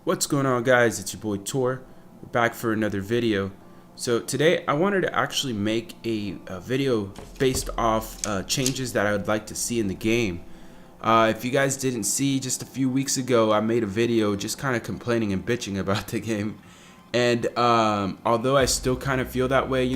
What's going on, guys? It's your boy Tor. We're back for another video. So today I wanted to actually make a video based off changes that I would like to see in the game. If you guys didn't see, just a few weeks ago I made a video just kind of complaining and bitching about the game. And although I still kind of feel that way,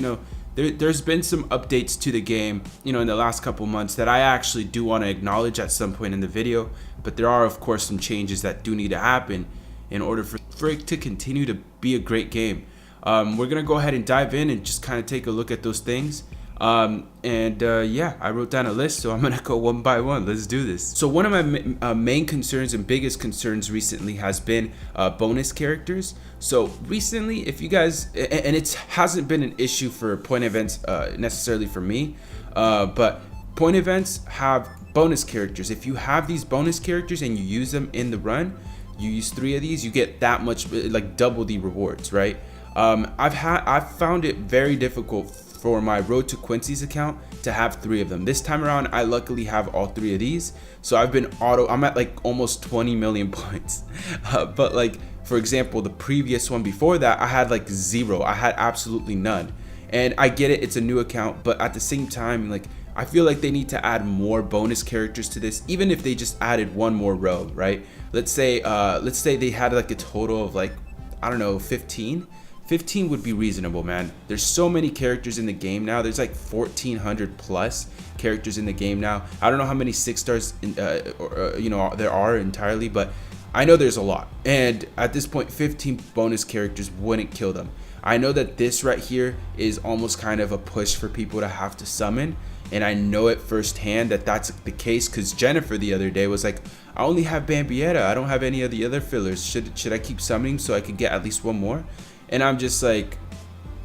there's been some updates to the game, in the last couple months that I actually do want to acknowledge at some point in the video. But there are, of course, some changes that do need to happen in order for it to continue to be a great game. We're going to go ahead and dive in and just kind of take a look at those things. Yeah, I wrote down a list, so I'm going to go one by one. Let's do this. So one of my main concerns and biggest concerns recently has been bonus characters. So recently, if you guys, and it hasn't been an issue for point events necessarily for me, but point events have bonus characters. If you have these bonus characters and you use them in the run, you use 3 of these, you get that much, like double the rewards, right? I've found it very difficult for my Road to Quincy's account to have 3 of them. This time around, I luckily have all 3 of these, so I'm at like almost 20 million points. But like, for example, the previous one before that, I had like 0. I had absolutely none. And I get it, it's a new account, but at the same time, like, I feel like they need to add more bonus characters to this, even if they just added one more row, right? Let's say they had like a total of like, I don't know, 15. 15 would be reasonable, man. There's so many characters in the game now. There's like 1,400 plus characters in the game now. I don't know how many 6 stars there are entirely, but I know there's a lot. And at this point, 15 bonus characters wouldn't kill them. I know that this right here is almost kind of a push for people to have to summon, and I know it firsthand that that's the case, because Jennifer the other day was like, I only have Bambietta, I don't have any of the other fillers. Should I keep summoning so I could get at least one more? And I'm just like,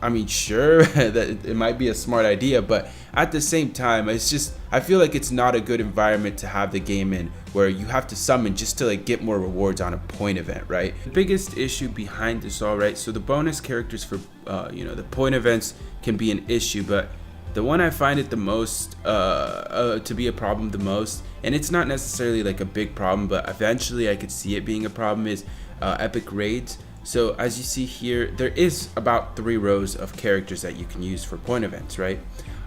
I mean, sure, that it might be a smart idea, but at the same time, it's just, I feel like it's not a good environment to have the game in, where you have to summon just to like get more rewards on a point event, right? The biggest issue behind this all, right, so the bonus characters for the point events can be an issue, but the one I find it the most to be a problem the most, and it's not necessarily like a big problem, but eventually I could see it being a problem, is epic raids. So as you see here, there is about 3 rows of characters that you can use for point events, right?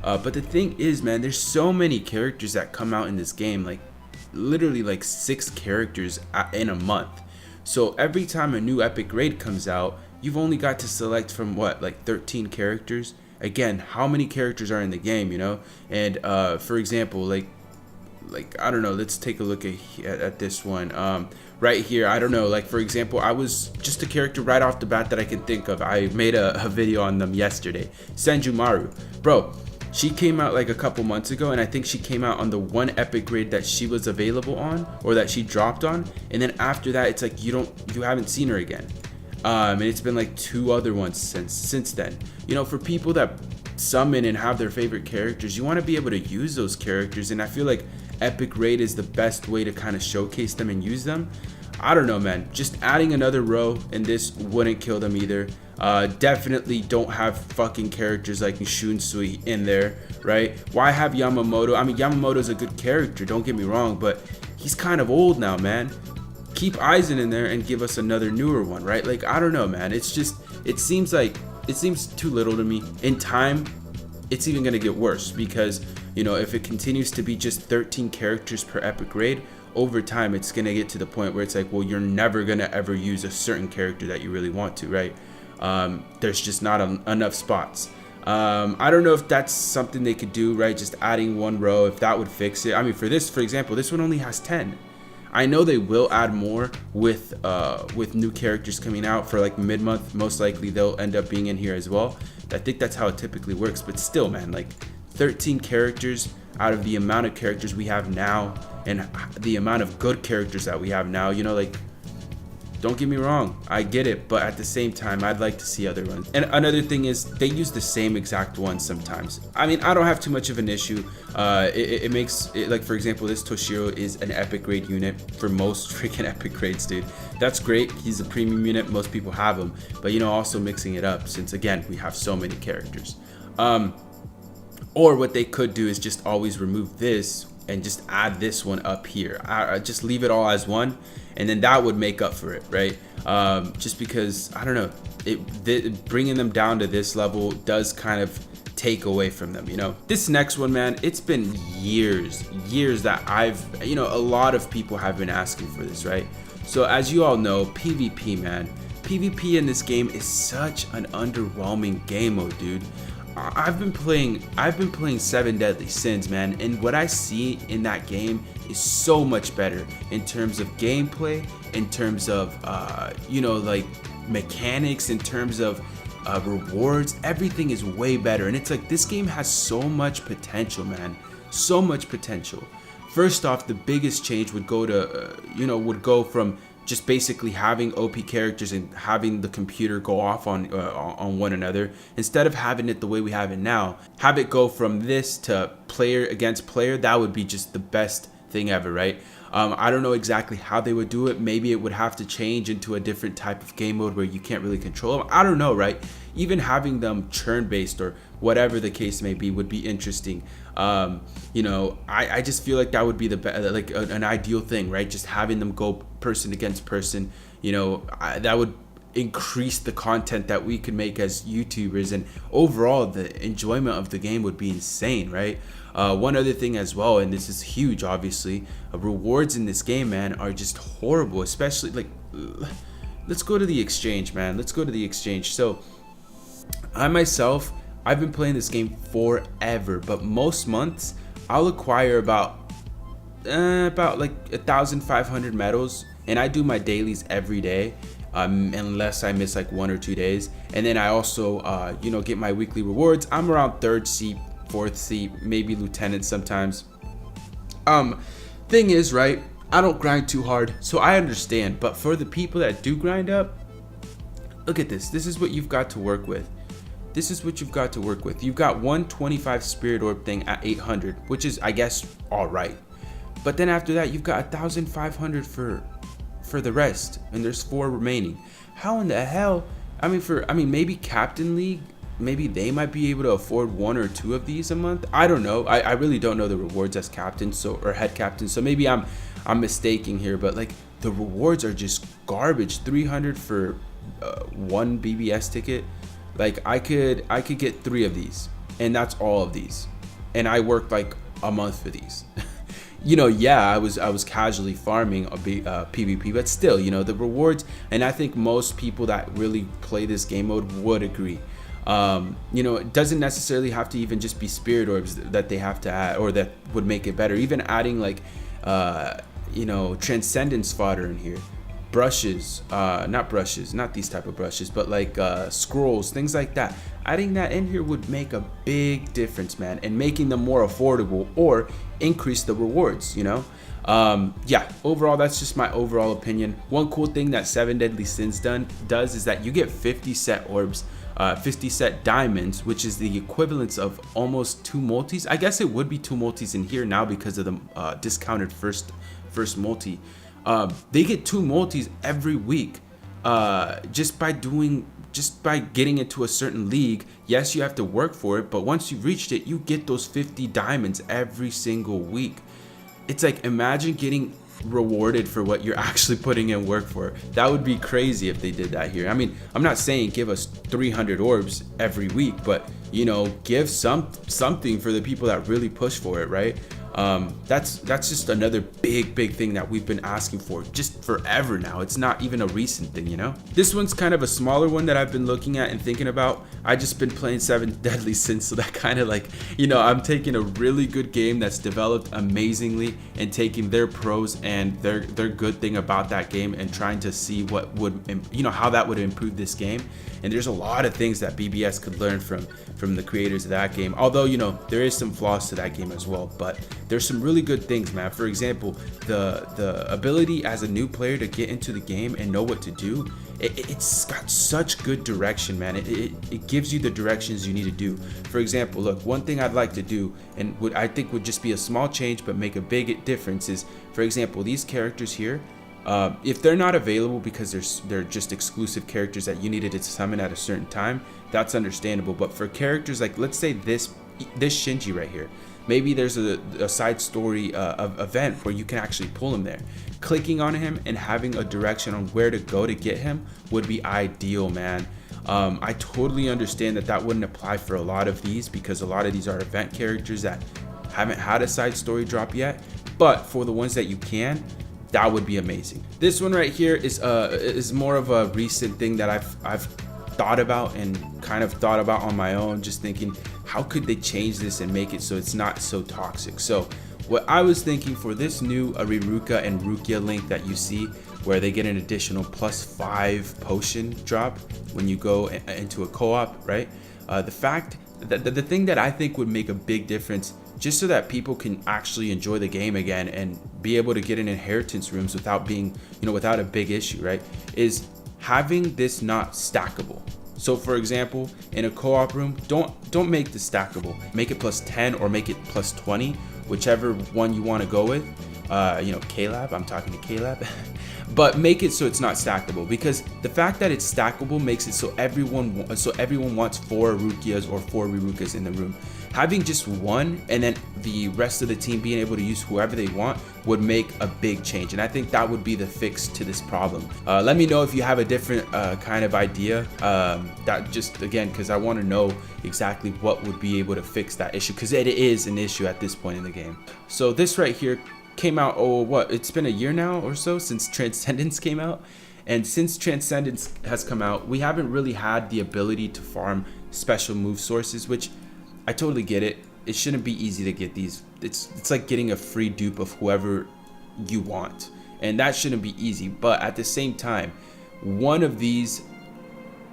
But the thing is, man, there's so many characters that come out in this game, like literally like 6 characters in a month. So every time a new epic raid comes out, you've only got to select from what, like 13 characters. Again, how many characters are in the game, And for example, like I don't know, let's take a look at this one right here. I don't know, like for example, I was just a character right off the bat that I can think of. I made a video on them yesterday. Senjumaru, bro, she came out like a couple months ago, and I think she came out on the one epic grade that she was available on, or that she dropped on, and then after that it's like you haven't seen her again. And it's been like 2 other ones since then. For people that summon and have their favorite characters, you want to be able to use those characters, and I feel like epic raid is the best way to kind of showcase them and use them. I don't know, man, just adding another row in this wouldn't kill them either. Definitely don't have fucking characters like Shunsui in there, right? Why have Yamamoto? I mean, Yamamoto's a good character, don't get me wrong, but he's kind of old now, man. Keep Aizen in there and give us another newer one, right? Like, I don't know, man. It's just, it seems too little to me. In time, it's even gonna get worse, because if it continues to be just 13 characters per epic raid, over time it's gonna get to the point where it's like, well, you're never gonna ever use a certain character that you really want to, right? There's just not enough spots. I don't know if that's something they could do, right? Just adding 1 row, if that would fix it. I mean, for example, this one only has 10. I know they will add more with new characters coming out for like mid-month. Most likely they'll end up being in here as well. I think that's how it typically works, but still, man, like 13 characters out of the amount of characters we have now, and the amount of good characters that we have now, like, don't get me wrong, I get it, but at the same time, I'd like to see other ones. And another thing is, they use the same exact ones sometimes. I mean, I don't have too much of an issue. It makes it, like, for example, this Toshiro is an epic grade unit for most freaking epic grades, dude. That's great. He's a premium unit. Most people have him. But, also mixing it up, since, again, we have so many characters. Or what they could do is just always remove this and just add this one up here. I just leave it all as one, and then that would make up for it, right? Just because, I don't know, bringing them down to this level does kind of take away from them, you know. This next one, man, it's been years that a lot of people have been asking for this, right? So as you all know, PvP, man, PvP in this game is such an underwhelming game mode, dude. I've been playing 7 Deadly Sins, man, and what I see in that game is so much better in terms of gameplay, in terms of like mechanics, in terms of rewards. Everything is way better, and it's like this game has so much potential, man, so much potential. First off, the biggest change would go from just basically having OP characters and having the computer go off on one another, instead of having it the way we have it now. Have it go from this to player against player. That would be just the best thing ever, right? I don't know exactly how they would do it. Maybe it would have to change into a different type of game mode where you can't really control them. I don't know, right? Even having them churn based or whatever the case may be would be interesting. I just feel like that would be an ideal thing, right? Just having them go person against person. That would increase the content that we could make as YouTubers, and overall the enjoyment of the game would be insane, right? One other thing as well, and this is huge, obviously, rewards in this game, man, are just horrible. Especially let's go to the exchange, man. Let's go to the exchange. So I've been playing this game forever, but most months I'll acquire about like 1,500 medals, and I do my dailies every day, unless I miss like 1 or 2 days. And then I also get my weekly rewards. I'm around 3rd seat, 4th seat, maybe lieutenant sometimes. Thing is, right, I don't grind too hard, so I understand. But for the people that do grind up, look at this. This is what you've got to work with. You've got 125 spirit orb thing at 800, which is, I guess, all right. But then after that, you've got 1,500 for the rest, and there's 4 remaining. How in the hell? Maybe Captain League, maybe they might be able to afford 1 or 2 of these a month. I don't know. I really don't know the rewards as captain, or head captain. So maybe I'm mistaking here, but like the rewards are just garbage. 300 for 1 BBS ticket. Like I could get 3 of these, and that's all of these, and I worked like a month for these. I was casually farming a PvP, but still, the rewards, and I think most people that really play this game mode would agree. It doesn't necessarily have to even just be spirit orbs that they have to add, or that would make it better. Even adding like transcendence fodder in here, brushes, not these type of brushes, but like scrolls, things like that. Adding that in here would make a big difference, man, and making them more affordable or increase the rewards, overall, that's just my overall opinion. One cool thing that 7 Deadly Sins does is that you get 50 set orbs, 50 set diamonds, which is the equivalence of almost 2 multis. I guess it would be 2 multis in here now because of the discounted first multi. They get 2 multis every week, just by getting into a certain league. Yes, you have to work for it, but once you've reached it, you get those 50 diamonds every single week. It's like, imagine getting rewarded for what you're actually putting in work for. That would be crazy if they did that here. I'm not saying give us 300 orbs every week, but give something for the people that really push for it, right? That's just another big thing that we've been asking for just forever now. It's not even a recent thing, This one's kind of a smaller one that I've been looking at and thinking about. I just been playing 7 Deadly Sins, so that kind of like, I'm taking a really good game that's developed amazingly and taking their pros and their good thing about that game and trying to see what would, how that would improve this game. And there's a lot of things that BBS could learn from the creators of that game. Although, there is some flaws to that game as well, but there's some really good things, man. For example, the ability as a new player to get into the game and know what to do, it's got such good direction, man. It gives you the directions you need to do. For example, look, one thing I'd like to do, and I think would just be a small change but make a big difference, is, for example, these characters here, if they're not available because they're just exclusive characters that you needed to summon at a certain time, that's understandable. But for characters like, let's say this this Shinji right here. Maybe there's a side story event where you can actually pull him there. Clicking on him and having a direction on where to go to get him would be ideal, man. I totally understand that wouldn't apply for a lot of these, because a lot of these are event characters that haven't had a side story drop yet. But for the ones that you can, that would be amazing. This one right here is more of a recent thing that I've thought about and kind of thought about on my own, just thinking, how could they change this and make it so it's not so toxic? So what I was thinking for this new Riruka and Rukia link that you see, where they get an additional +5 potion drop when you go into a co-op, right? The fact that the thing that I think would make a big difference, just so that people can actually enjoy the game again and be able to get in inheritance rooms without being, without a big issue, right, is having this not stackable. So for example, in a co-op room, don't make this stackable. Make it +10 or make it +20, whichever one you want to go with. K-Lab, I'm talking to K-Lab. But make it so it's not stackable, because the fact that it's stackable makes it so everyone wants 4 Rukias or 4 Rirukas in the room. Having just one and then the rest of the team being able to use whoever they want would make a big change, and I think that would be the fix to this problem. Let me know if you have a different kind of idea, that just again, because I want to know exactly what would be able to fix that issue, because it is an issue at this point in the game. So this right here came out, it's been a year now or so since Transcendence came out, and since Transcendence has come out, we haven't really had the ability to farm special move sources, which I totally get it. It shouldn't be easy to get these. It's like getting a free dupe of whoever you want, and that shouldn't be easy. But at the same time, one of these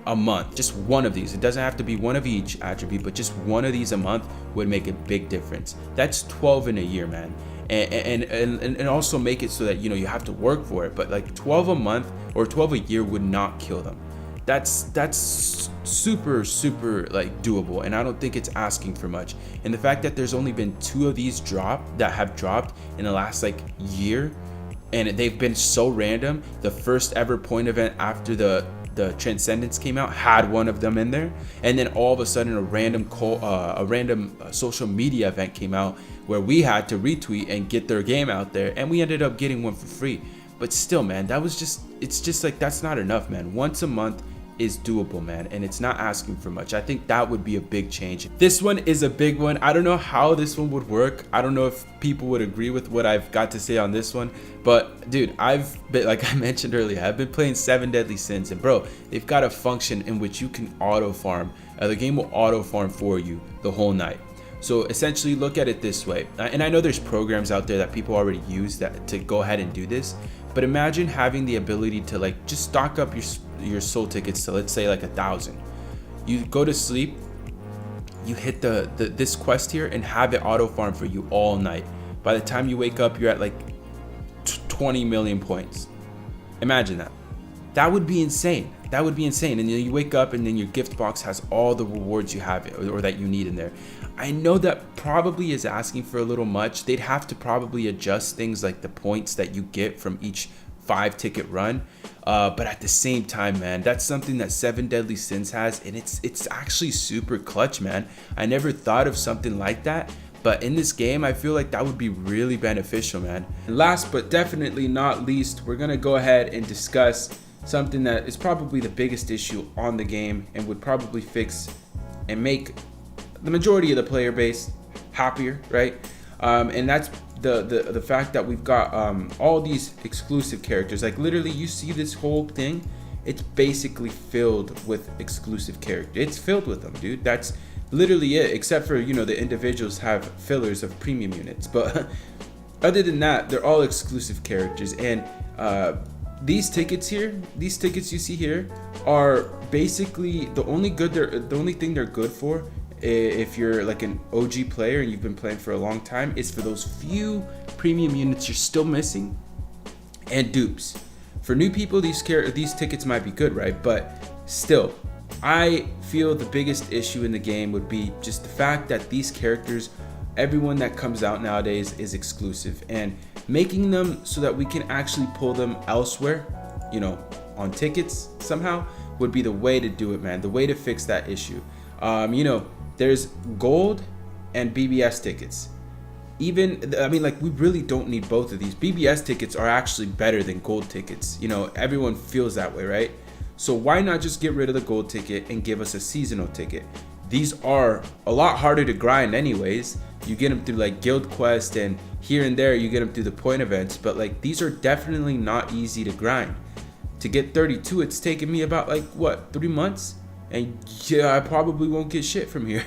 a month, just one of these, it doesn't have to be one of each attribute, but just one of these a month would make a big difference. That's 12 in a year, man. And also make it so that you have to work for it, but like 12 a month or 12 a year would not kill them. That's super like doable, and I don't think it's asking for much. And the fact that there's only been 2 of these that have dropped in the last like year, and they've been so random. The first ever point event after the Transcendence came out had one of them in there, and then all of a sudden a random social media event came out where we had to retweet and get their game out there, and we ended up getting one for free. But still, man, it's just like, that's not enough, man. Once a month is doable, man, and it's not asking for much. I think that would be a big change. This one is a big one. I don't know how this one would work. I don't know if people would agree with what I've got to say on this one, but dude, like I mentioned earlier, I've been playing 7 Deadly Sins, and bro, they've got a function in which you can auto farm. The game will auto farm for you the whole night. So essentially, look at it this way, and I know there's programs out there that people already use that to go ahead and do this, but imagine having the ability to like just stock up your soul tickets to, let's say, like 1,000. You go to sleep, you hit this quest here and have it auto farm for you all night. By the time you wake up, you're at like 20 million points. Imagine that. That would be insane. That would be insane. And then you wake up and then your gift box has all the rewards you have or that you need in there. I know that probably is asking for a little much. They'd have to probably adjust things like the points that you get from each 5-ticket run. But at the same time, man, that's something that 7 Deadly Sins has, and it's actually super clutch, man. I never thought of something like that, but in this game, I feel like that would be really beneficial, man. And last but definitely not least, we're gonna go ahead and discuss something that is probably the biggest issue on the game and would probably fix and make the majority of the player base happier, right? And that's the fact that we've got all these exclusive characters. Like literally, you see this whole thing, it's basically filled with exclusive characters. It's filled with them, dude. That's literally it, except for the individuals have fillers of premium units, but other than that, they're all exclusive characters. And these tickets you see here are basically the only thing they're good for, if you're like an OG player and you've been playing for a long time, is for those few premium units you're still missing and dupes. For new people, these tickets might be good, right? But still, I feel the biggest issue in the game would be just the fact that these characters, everyone that comes out nowadays, is exclusive, and making them so that we can actually pull them elsewhere, on tickets somehow, would be the way to do it, man. The way to fix that issue. There's gold and BBS tickets. Even, I mean, like, we really don't need both of these. BBS tickets are actually better than gold tickets. You know, everyone feels that way, right? So why not just get rid of the gold ticket and give us a seasonal ticket? These are a lot harder to grind anyways. You get them through like guild quest, and here and there you get them through the point events, but like these are definitely not easy to grind. To get 32, it's taken me about like what, 3 months? And yeah, I probably won't get shit from here.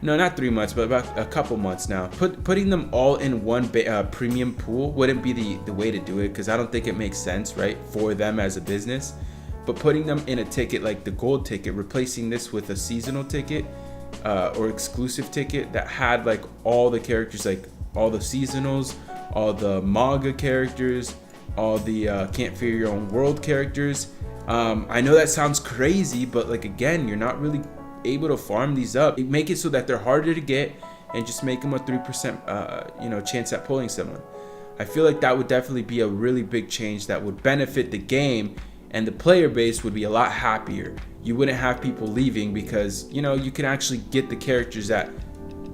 No, not 3 months, but about a couple months now. Putting them all in one premium pool wouldn't be the way to do it, because I don't think it makes sense, right, for them as a business. But putting them in a ticket like the gold ticket, replacing this with a seasonal ticket or exclusive ticket that had like all the characters, like all the seasonals, all the manga characters, all the Can't Fear Your Own World characters. I know that sounds crazy, but like again, you're not really able to farm these up. Make it so that they're harder to get, and just make them a 3% chance at pulling someone. I feel like that would definitely be a really big change that would benefit the game, and the player base would be a lot happier. You wouldn't have people leaving because, you know, you can actually get the characters that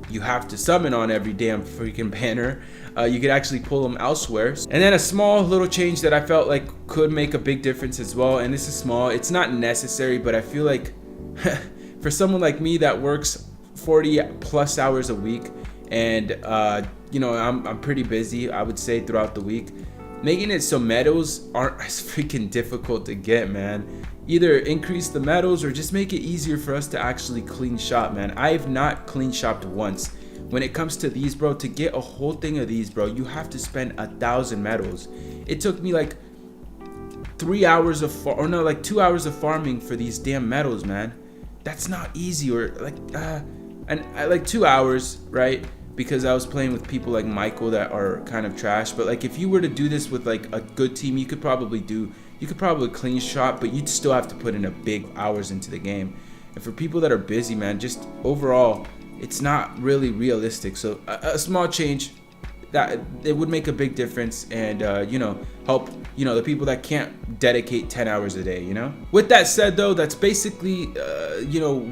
you have to summon on every damn freaking banner. You could actually pull them elsewhere. And then a small little change that I felt like could make a big difference as well, and this is small, it's not necessary, but I feel like for someone like me that works 40 plus hours a week, and I'm pretty busy, I would say, throughout the week, making it so medals aren't as freaking difficult to get, man. Either increase the medals or just make it easier for us to actually clean shop, man. I've not clean shopped once. When it comes to these, bro, to get a whole thing of these, bro, you have to spend 1,000 medals. It took me like 2 hours of farming for these damn medals, man. That's not easy. Or like 2 hours, right? Because I was playing with people like Michael that are kind of trash. But like if you were to do this with like a good team, you could probably clean shop, but you'd still have to put in a big hours into the game. And for people that are busy, man, just overall, it's not really realistic. So a small change that it would make a big difference, and help the people that can't dedicate 10 hours a day. With that said, though, that's basically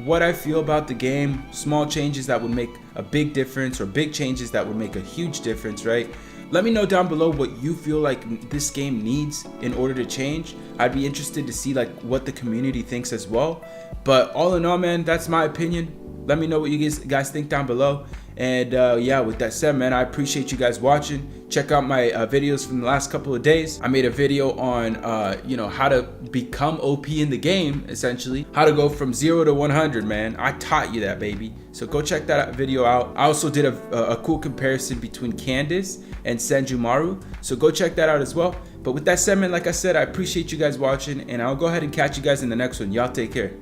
what I feel about the game. Small changes that would make a big difference, or big changes that would make a huge difference, right? Let me know down below what you feel like this game needs in order to change. I'd be interested to see like what the community thinks as well. But all in all, man, that's my opinion. Let me know what you guys think down below. And yeah, with that said, man, I appreciate you guys watching. Check out my videos from the last couple of days. I made a video on how to become OP in the game, essentially how to go from 0 to 100, man. I taught you that, baby. So go check that video out. I also did a cool comparison between Candace and Senjumaru, so go check that out as well. But with that said, man, like I said, I appreciate you guys watching, and I'll go ahead and catch you guys in the next one. Y'all take care.